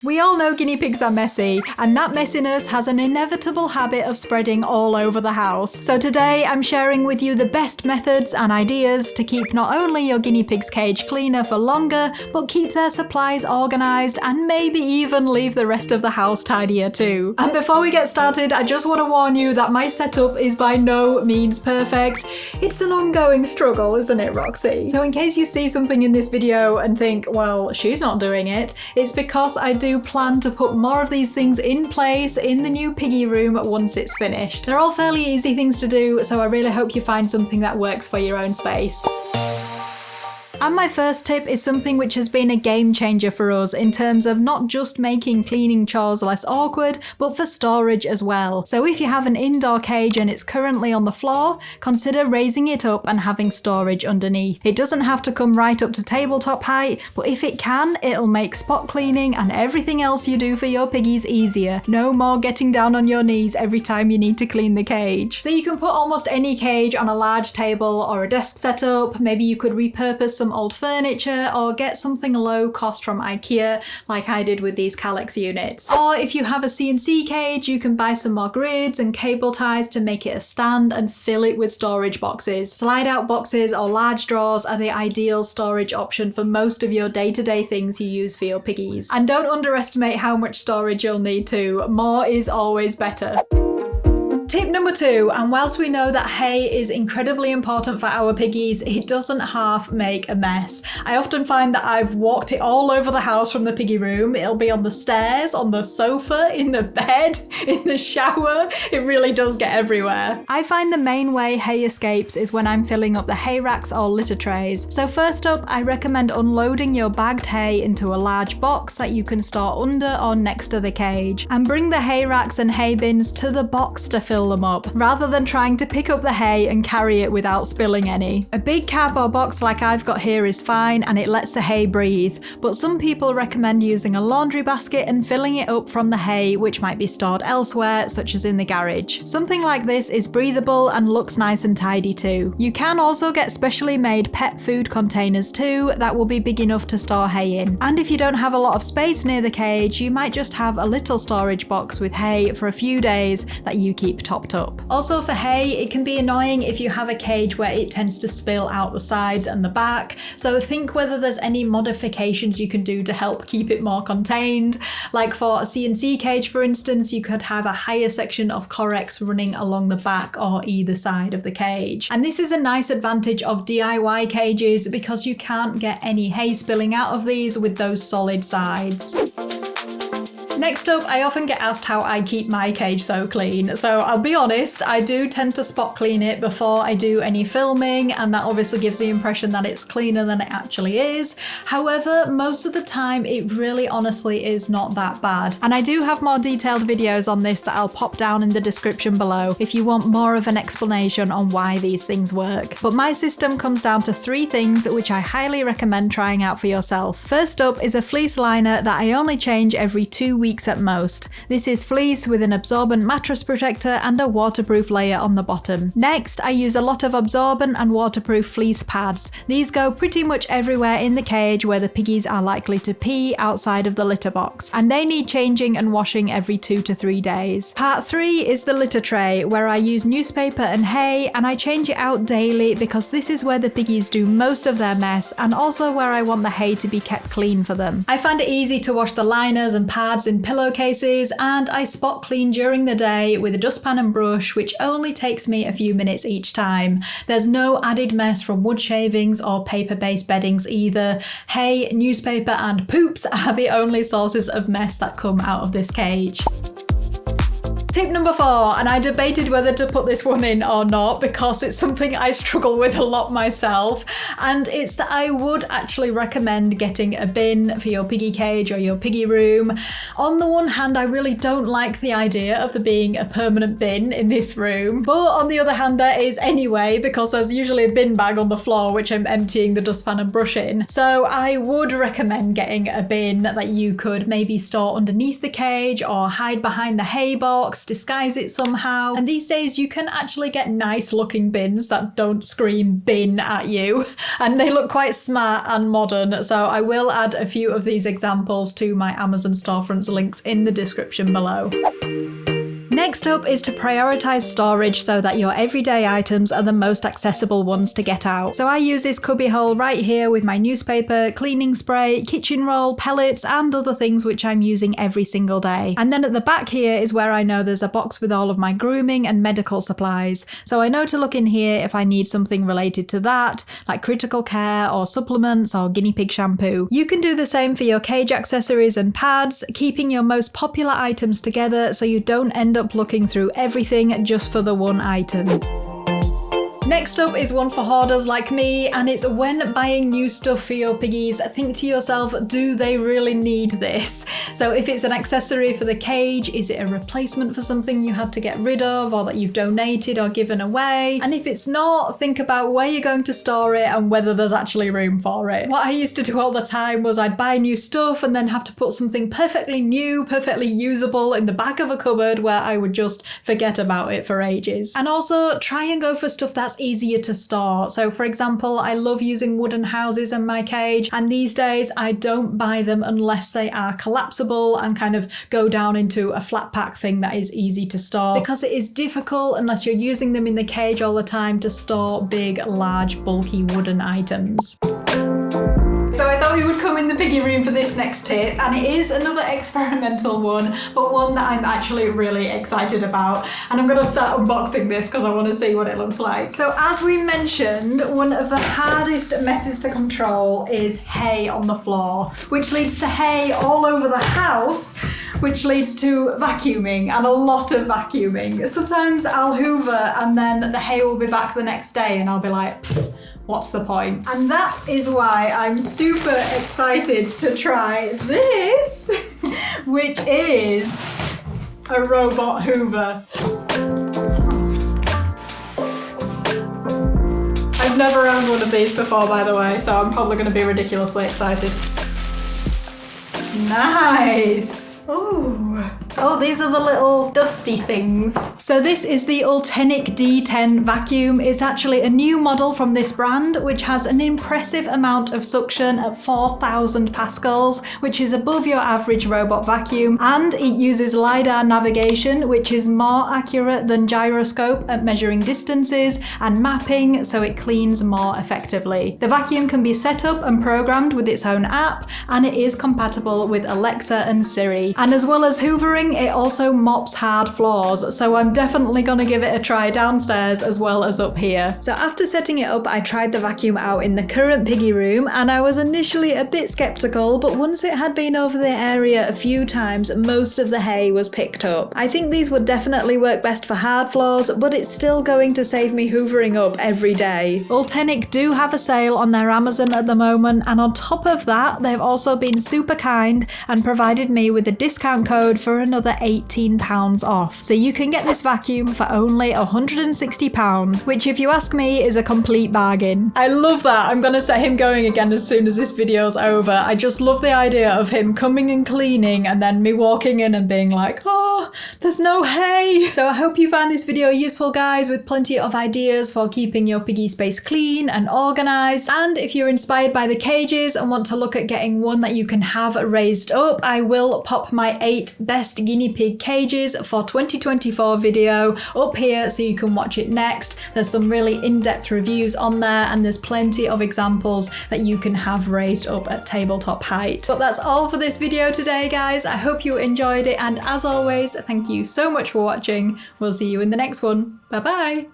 We all know guinea pigs are messy, and that messiness has an inevitable habit of spreading all over the house. So today I'm sharing with you the best methods and ideas to keep not only your guinea pig's cage cleaner for longer, but keep their supplies organised and maybe even leave the rest of the house tidier too. And before we get started, I just want to warn you that my setup is by no means perfect. It's an ongoing struggle, isn't it, Roxy? So in case you see something in this video and think, well, she's not doing it, it's because I do plan to put more of these things in place in the new piggy room once it's finished. They're all fairly easy things to do, so I really hope you find something that works for your own space. And my first tip is something which has been a game changer for us in terms of not just making cleaning chores less awkward, but for storage as well. So if you have an indoor cage and it's currently on the floor, consider raising it up and having storage underneath. It doesn't have to come right up to tabletop height, but if it can, it'll make spot cleaning and everything else you do for your piggies easier. No more getting down on your knees every time you need to clean the cage. So you can put almost any cage on a large table or a desk setup. Maybe you could repurpose some old furniture or get something low cost from IKEA like I did with these Calyx units. Or if you have a CNC cage, you can buy some more grids and cable ties to make it a stand and fill it with storage boxes. Slide out boxes or large drawers are the ideal storage option for most of your day-to-day things you use for your piggies. And don't underestimate how much storage you'll need too. More is always better. Tip number 2, and whilst we know that hay is incredibly important for our piggies, it doesn't half make a mess. I often find that I've walked it all over the house from the piggy room. It'll be on the stairs, on the sofa, in the bed, in the shower. It really does get everywhere. I find the main way hay escapes is when I'm filling up the hay racks or litter trays. So first up, I recommend unloading your bagged hay into a large box that you can store under or next to the cage, and bring the hay racks and hay bins to the box to fill them up, rather than trying to pick up the hay and carry it without spilling any. A big cab or box like I've got here is fine and it lets the hay breathe, but some people recommend using a laundry basket and filling it up from the hay, which might be stored elsewhere, such as in the garage. Something like this is breathable and looks nice and tidy too. You can also get specially made pet food containers too that will be big enough to store hay in. And if you don't have a lot of space near the cage, you might just have a little storage box with hay for a few days that you keep topped up. Also for hay, it can be annoying if you have a cage where it tends to spill out the sides and the back, so think whether there's any modifications you can do to help keep it more contained. Like for a CNC cage, for instance, you could have a higher section of Corex running along the back or either side of the cage. And this is a nice advantage of DIY cages because you can't get any hay spilling out of these with those solid sides. Next up, I often get asked how I keep my cage so clean. So I'll be honest, I do tend to spot clean it before I do any filming, and that obviously gives the impression that it's cleaner than it actually is. However, most of the time it really honestly is not that bad. And I do have more detailed videos on this that I'll pop down in the description below if you want more of an explanation on why these things work. But my system comes down to 3 things which I highly recommend trying out for yourself. First up is a fleece liner that I only change every 2 weeks at most. This is fleece with an absorbent mattress protector and a waterproof layer on the bottom. Next, I use a lot of absorbent and waterproof fleece pads. These go pretty much everywhere in the cage where the piggies are likely to pee outside of the litter box, and they need changing and washing every 2 to 3 days. Part 3 is the litter tray, where I use newspaper and hay, and I change it out daily because this is where the piggies do most of their mess and also where I want the hay to be kept clean for them. I find it easy to wash the liners and pads in pillowcases, and I spot clean during the day with a dustpan and brush, which only takes me a few minutes each time. There's no added mess from wood shavings or paper-based beddings either. Hay, newspaper and poops are the only sources of mess that come out of this cage. Tip number 4, and I debated whether to put this one in or not because it's something I struggle with a lot myself, and it's that I would actually recommend getting a bin for your piggy cage or your piggy room. On the one hand, I really don't like the idea of there being a permanent bin in this room, but on the other hand there is anyway because there's usually a bin bag on the floor which I'm emptying the dustpan and brush in. So I would recommend getting a bin that you could maybe store underneath the cage or hide behind the hay box disguise it somehow. And these days you can actually get nice looking bins that don't scream bin at you. And they look quite smart and modern. So I will add a few of these examples to my Amazon storefronts links in the description below. Next up is to prioritize storage so that your everyday items are the most accessible ones to get out. So I use this cubby hole right here with my newspaper, cleaning spray, kitchen roll, pellets, and other things which I'm using every single day. And then at the back here is where I know there's a box with all of my grooming and medical supplies. So I know to look in here if I need something related to that, like critical care or supplements or guinea pig shampoo. You can do the same for your cage accessories and pads, keeping your most popular items together so you don't end up looking through everything just for the one item. Next up is one for hoarders like me, and it's when buying new stuff for your piggies, think to yourself, do they really need this? So if it's an accessory for the cage, is it a replacement for something you had to get rid of or that you've donated or given away? And if it's not, think about where you're going to store it and whether there's actually room for it. What I used to do all the time was I'd buy new stuff and then have to put something perfectly new, perfectly usable in the back of a cupboard where I would just forget about it for ages. And also try and go for stuff that's easier to store. So for example, I love using wooden houses in my cage, and these days I don't buy them unless they are collapsible and kind of go down into a flat pack thing that is easy to store, because it is difficult unless you're using them in the cage all the time to store big, large, bulky wooden items. So I thought we would come in the piggy room for this next tip, and it is another experimental one, but one that I'm actually really excited about. And I'm going to start unboxing this because I want to see what it looks like. So as we mentioned, one of the hardest messes to control is hay on the floor, which leads to hay all over the house, which leads to vacuuming, and a lot of vacuuming. Sometimes I'll hoover and then the hay will be back the next day and I'll be like, what's the point? And that is why I'm super excited to try this, which is a robot hoover. I've never owned one of these before, by the way, so I'm probably going to be ridiculously excited. Nice! Ooh. Oh, these are the little dusty things. So this is the Ultenic D10 vacuum. It's actually a new model from this brand, which has an impressive amount of suction at 4,000 pascals, which is above your average robot vacuum. And it uses LiDAR navigation, which is more accurate than gyroscope at measuring distances and mapping, so it cleans more effectively. The vacuum can be set up and programmed with its own app, and it is compatible with Alexa and Siri. And as well as hoovering, it also mops hard floors, so I'm definitely gonna give it a try downstairs as well as up here. So after setting it up, I tried the vacuum out in the current piggy room, and I was initially a bit skeptical, but once it had been over the area a few times, most of the hay was picked up. I think these would definitely work best for hard floors, but it's still going to save me hoovering up every day. Ultenic do have a sale on their Amazon at the moment, and on top of that, they've also been super kind and provided me with a discount code for another £18 off. So you can get this vacuum for only £160, which if you ask me is a complete bargain. I love that. I'm gonna set him going again as soon as this video's over. I just love the idea of him coming and cleaning and then me walking in and being like, oh, there's no hay. So I hope you found this video useful, guys, with plenty of ideas for keeping your piggy space clean and organised. And if you're inspired by the cages and want to look at getting one that you can have raised up, I will pop my 8 best guinea pig cages for 2024 video up here so you can watch it next. There's some really in-depth reviews on there, and there's plenty of examples that you can have raised up at tabletop height. But that's all for this video today, guys. I hope you enjoyed it, and as always, thank you so much for watching. We'll see you in the next one. Bye bye!